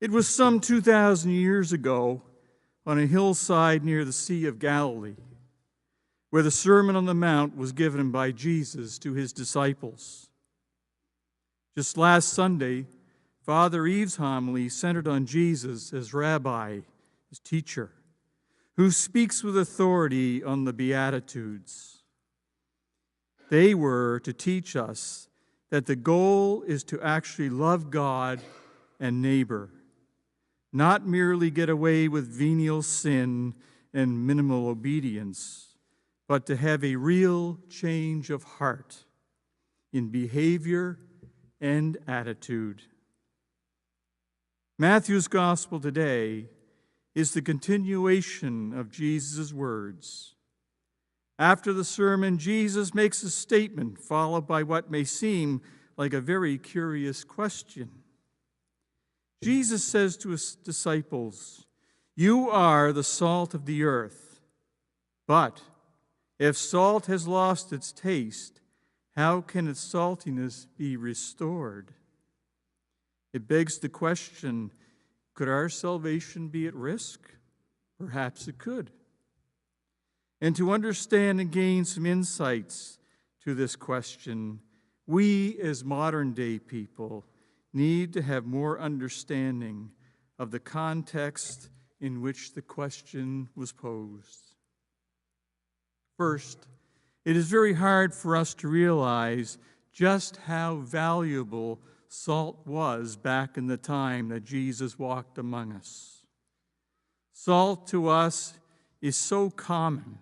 It was some 2,000 years ago on a hillside near the Sea of Galilee, where the Sermon on the Mount was given by Jesus to his disciples. Just last Sunday, Father Eve's homily centered on Jesus as rabbi, as teacher, who speaks with authority on the Beatitudes. They were to teach us that the goal is to actually love God and neighbor, not merely get away with venial sin and minimal obedience, but to have a real change of heart in behavior and attitude. Matthew's gospel today is the continuation of Jesus' words. After the sermon, Jesus makes a statement followed by what may seem like a very curious question. Jesus says to his disciples, "You are the salt of the earth, but if salt has lost its taste, how can its saltiness be restored?" It begs the question, could our salvation be at risk? Perhaps it could. And to understand and gain some insights to this question, we as modern-day people need to have more understanding of the context in which the question was posed. First, it is very hard for us to realize just how valuable salt was back in the time that Jesus walked among us. Salt to us is so common.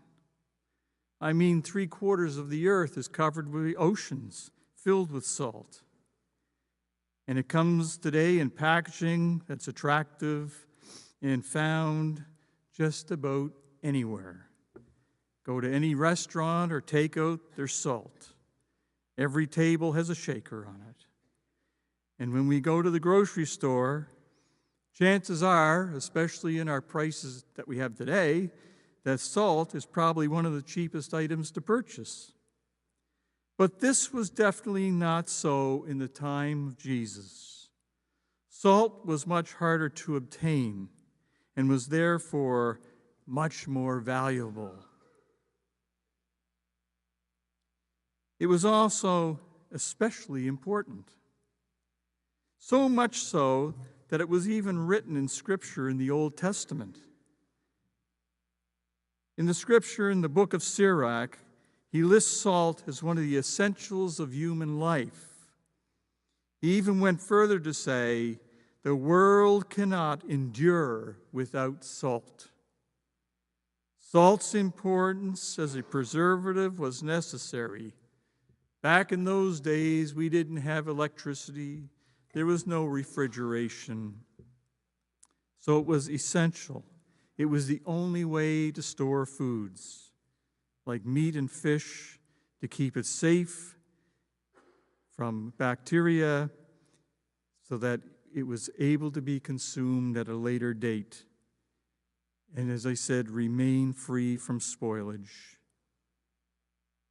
I mean, 3/4 of the earth is covered with oceans filled with salt. And it comes today in packaging that's attractive and found just about anywhere. Go to any restaurant or takeout, there's salt. Every table has a shaker on it. And when we go to the grocery store, chances are, especially in our prices that we have today, that salt is probably one of the cheapest items to purchase. But this was definitely not so in the time of Jesus. Salt was much harder to obtain and was therefore much more valuable. It was also especially important. So much so that it was even written in Scripture in the Old Testament. In the Scripture in the book of Sirach, he lists salt as one of the essentials of human life. He even went further to say, the world cannot endure without salt. Salt's importance as a preservative was necessary. Back in those days, we didn't have electricity. There was no refrigeration. So it was essential. It was the only way to store foods, like meat and fish, to keep it safe from bacteria so that it was able to be consumed at a later date. And as I said, remain free from spoilage.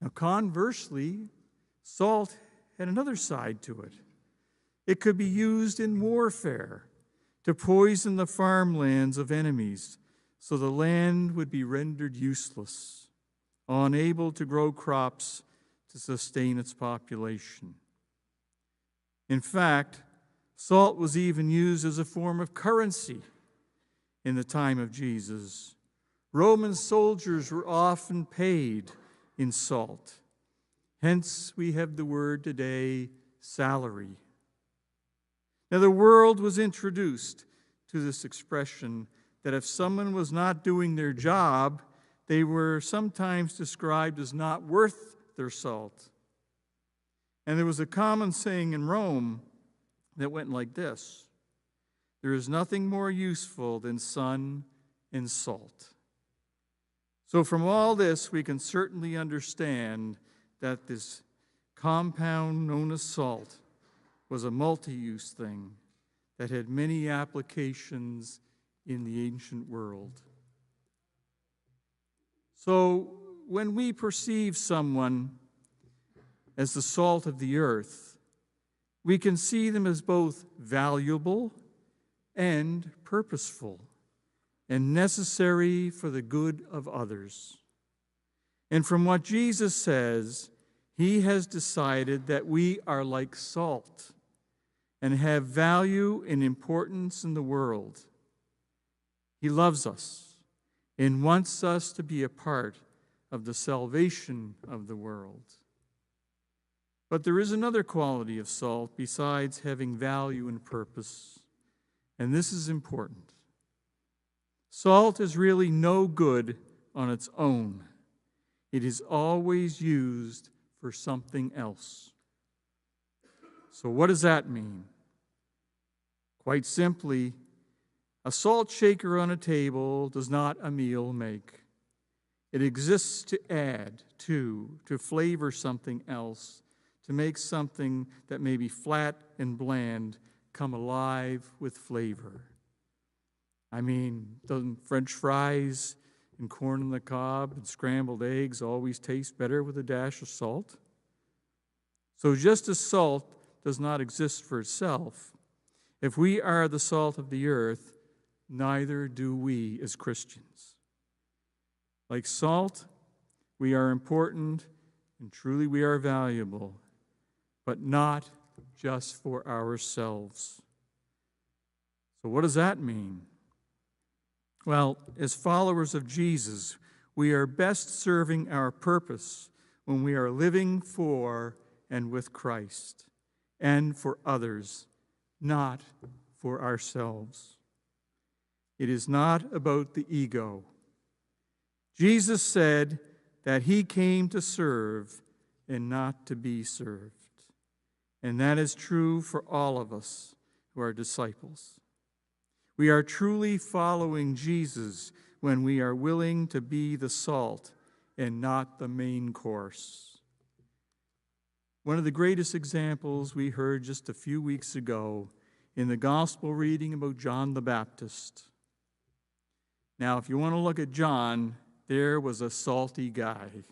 Now, conversely, salt had another side to it. It could be used in warfare to poison the farmlands of enemies, so the land would be rendered useless, unable to grow crops to sustain its population. In fact, salt was even used as a form of currency in the time of Jesus. Roman soldiers were often paid in salt. Hence, we have the word today, salary. Now, the world was introduced to this expression that if someone was not doing their job, they were sometimes described as not worth their salt. And there was a common saying in Rome that went like this: there is nothing more useful than sun and salt. So from all this, we can certainly understand that this compound known as salt was a multi-use thing that had many applications in the ancient world. So when we perceive someone as the salt of the earth, we can see them as both valuable and purposeful and necessary for the good of others. And from what Jesus says, he has decided that we are like salt and have value and importance in the world. He loves us and wants us to be a part of the salvation of the world. But there is another quality of salt besides having value and purpose, and this is important. Salt is really no good on its own. It is always used for something else. So what does that mean? Quite simply, a salt shaker on a table does not a meal make. It exists to add to flavor something else, to make something that may be flat and bland come alive with flavor. I mean, doesn't French fries and corn on the cob and scrambled eggs always taste better with a dash of salt? So just as salt does not exist for itself, if we are the salt of the earth, neither do we as Christians. Like salt, we are important and truly we are valuable, but not just for ourselves. So what does that mean? Well, as followers of Jesus, we are best serving our purpose when we are living for and with Christ and for others, not for ourselves. It is not about the ego. Jesus said that he came to serve and not to be served. And that is true for all of us who are disciples. We are truly following Jesus when we are willing to be the salt and not the main course. One of the greatest examples we heard just a few weeks ago in the gospel reading about John the Baptist. Now, if you want to look at John, there was a salty guy.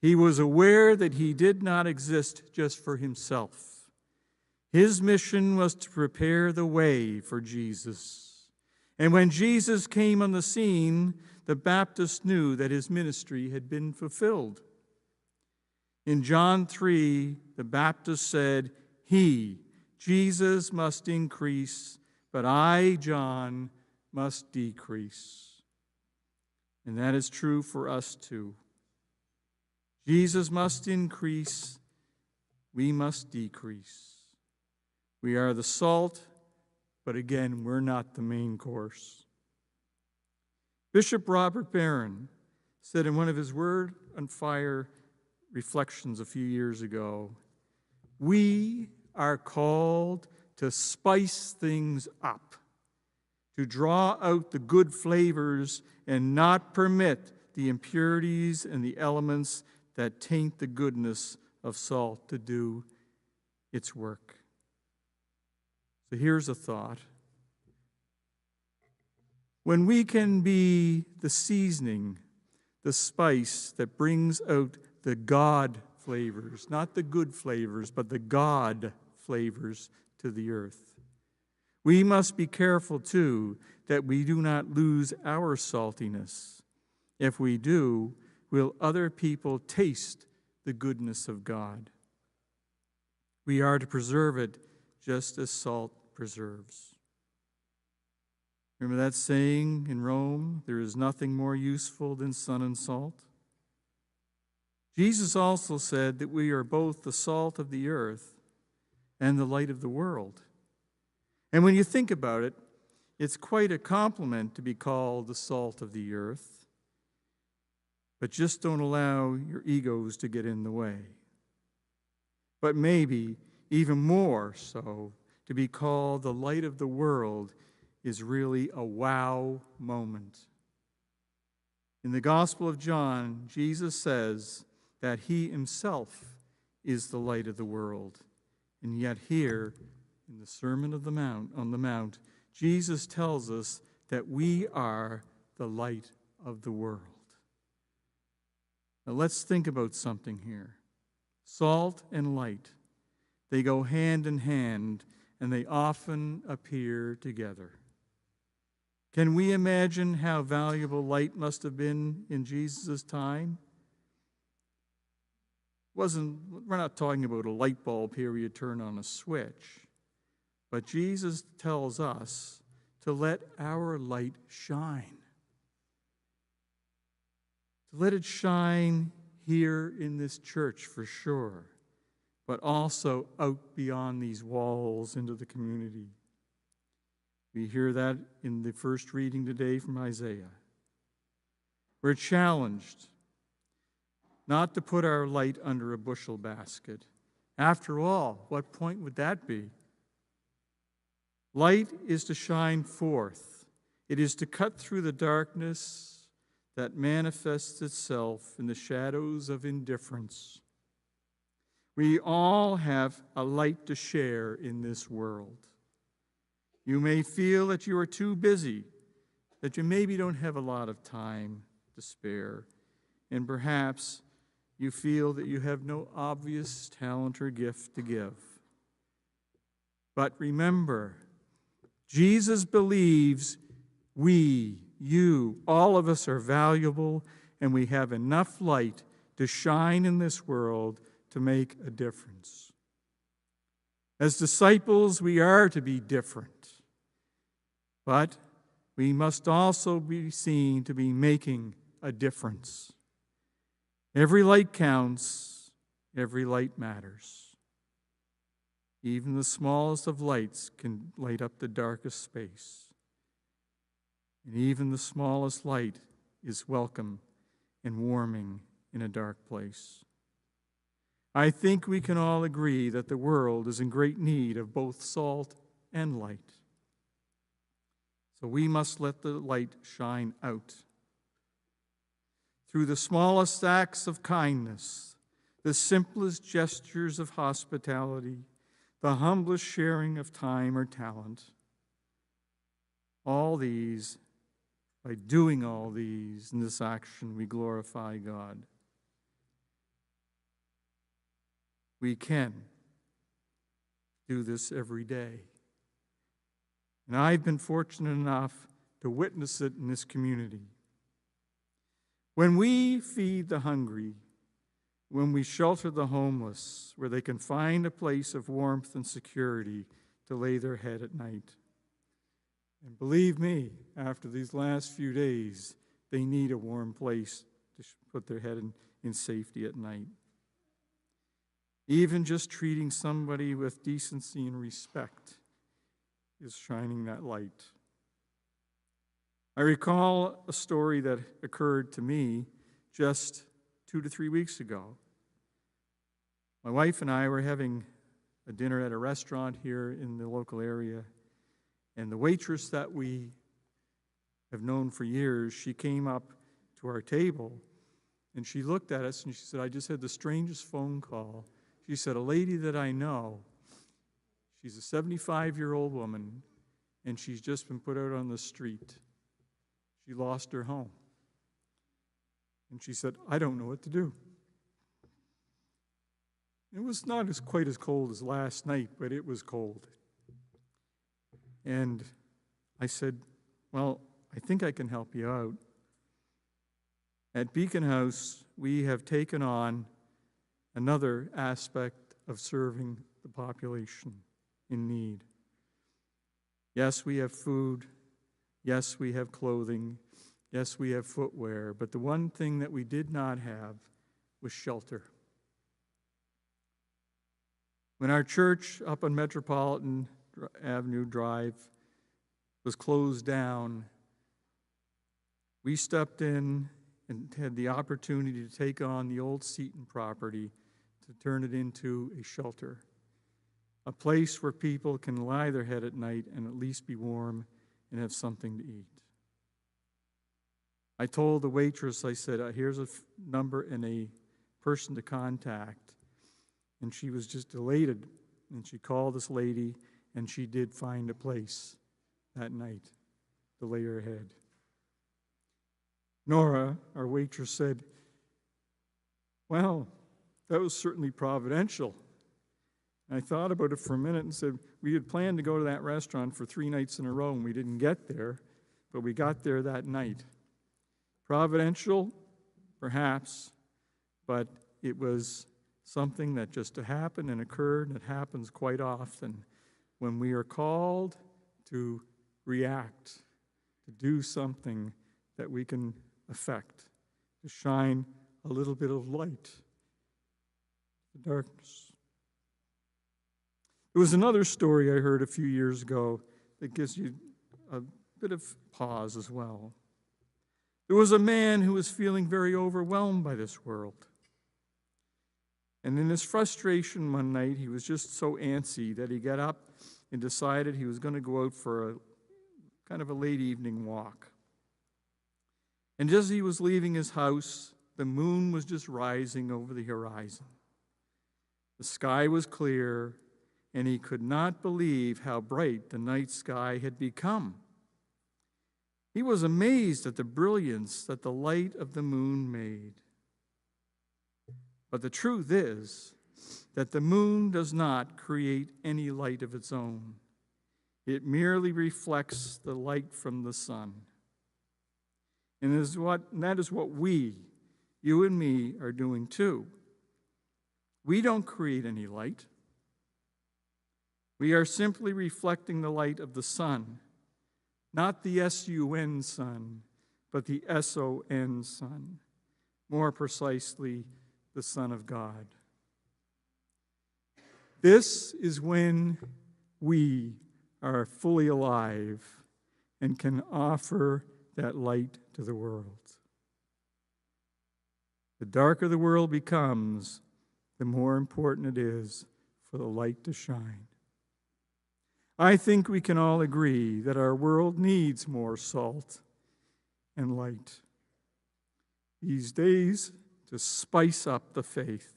He was aware that he did not exist just for himself. His mission was to prepare the way for Jesus. And when Jesus came on the scene, the Baptist knew that his ministry had been fulfilled. In John 3, the Baptist said, "He, Jesus, must increase, but I, John, must decrease." And that is true for us too. Jesus must increase, we must decrease. We are the salt, but again, we're not the main course. Bishop Robert Barron said in one of his Word on Fire reflections a few years ago, "We are called to spice things up, to draw out the good flavors and not permit the impurities and the elements that taint the goodness of salt to do its work." So here's a thought. When we can be the seasoning, the spice that brings out the God flavors, not the good flavors, but the God flavors to the earth, we must be careful, too, that we do not lose our saltiness. If we do, will other people taste the goodness of God? We are to preserve it just as salt preserves. Remember that saying in Rome, there is nothing more useful than sun and salt? Jesus also said that we are both the salt of the earth and the light of the world. And when you think about it, it's quite a compliment to be called the salt of the earth. But just don't allow your egos to get in the way. But maybe even more so, to be called the light of the world is really a wow moment. In the Gospel of John, Jesus says that he himself is the light of the world. And yet here, in the Sermon on the Mount, Jesus tells us that we are the light of the world. Now let's think about something here. Salt and light, they go hand in hand, and they often appear together. Can we imagine how valuable light must have been in Jesus' time? We're not talking about a light bulb here where you turn on a switch, but Jesus tells us to let our light shine. To let it shine here in this church for sure, but also out beyond these walls into the community. We hear that in the first reading today from Isaiah. We're challenged not to put our light under a bushel basket. After all, what point would that be? Light is to shine forth. It is to cut through the darkness that manifests itself in the shadows of indifference. We all have a light to share in this world. You may feel that you are too busy, that you maybe don't have a lot of time to spare, and perhaps you feel that you have no obvious talent or gift to give. But remember, Jesus believes we, you, all of us are valuable, and we have enough light to shine in this world to make a difference. As disciples, we are to be different, but we must also be seen to be making a difference. Every light counts, every light matters. Even the smallest of lights can light up the darkest space. And even the smallest light is welcome and warming in a dark place. I think we can all agree that the world is in great need of both salt and light. So we must let the light shine out. Through the smallest acts of kindness, the simplest gestures of hospitality, the humblest sharing of time or talent, by doing all these in this action, we glorify God. We can do this every day. And I've been fortunate enough to witness it in this community. When we feed the hungry, when we shelter the homeless, where they can find a place of warmth and security to lay their head at night. And believe me, after these last few days, they need a warm place to put their head in safety at night. Even just treating somebody with decency and respect is shining that light. I recall a story that occurred to me just 2 to 3 weeks ago. My wife and I were having a dinner at a restaurant here in the local area, and the waitress that we have known for years, she came up to our table, and she looked at us, and she said, I just had the strangest phone call. She said, a lady that I know, she's a 75-year-old woman, and she's just been put out on the street. She lost her home. And she said, I don't know what to do. It was not quite as cold as last night, but it was cold. And I said, well, I think I can help you out. At Beacon House, we have taken on another aspect of serving the population in need. Yes, we have food. Yes, we have clothing. Yes, we have footwear. But the one thing that we did not have was shelter. When our church up on Metropolitan Avenue Drive was closed down, we stepped in and had the opportunity to take on the old Seton property to turn it into a shelter, a place where people can lie their head at night and at least be warm and have something to eat. I told the waitress, I said, here's a number and a person to contact. And she was just elated. And she called this lady, and she did find a place that night to lay her head. Nora, our waitress, said, well, that was certainly providential. I thought about it for a minute and said, we had planned to go to that restaurant for 3 nights in a row, and we didn't get there, but we got there that night. Providential, perhaps, but it was something that just happened and occurred, and it happens quite often when we are called to react, to do something that we can affect, to shine a little bit of light in the darkness. There was another story I heard a few years ago that gives you a bit of pause as well. There was a man who was feeling very overwhelmed by this world. And in his frustration one night, he was just so antsy that he got up and decided he was going to go out for a kind of a late evening walk. And just as he was leaving his house, the moon was just rising over the horizon. The sky was clear, and he could not believe how bright the night sky had become. He was amazed at the brilliance that the light of the moon made. But the truth is that the moon does not create any light of its own. It merely reflects the light from the sun. And that is what we, you and me, are doing too. We don't create any light. We are simply reflecting the light of the sun, not the S-U-N sun, but the S-O-N sun, more precisely, the Son of God. This is when we are fully alive and can offer that light to the world. The darker the world becomes, the more important it is for the light to shine. I think we can all agree that our world needs more salt and light these days to spice up the faith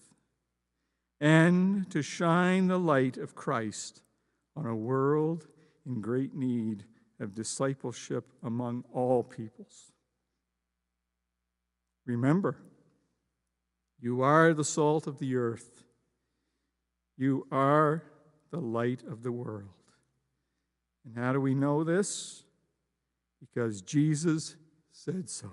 and to shine the light of Christ on a world in great need of discipleship among all peoples. Remember, you are the salt of the earth. You are the light of the world. And how do we know this? Because Jesus said so.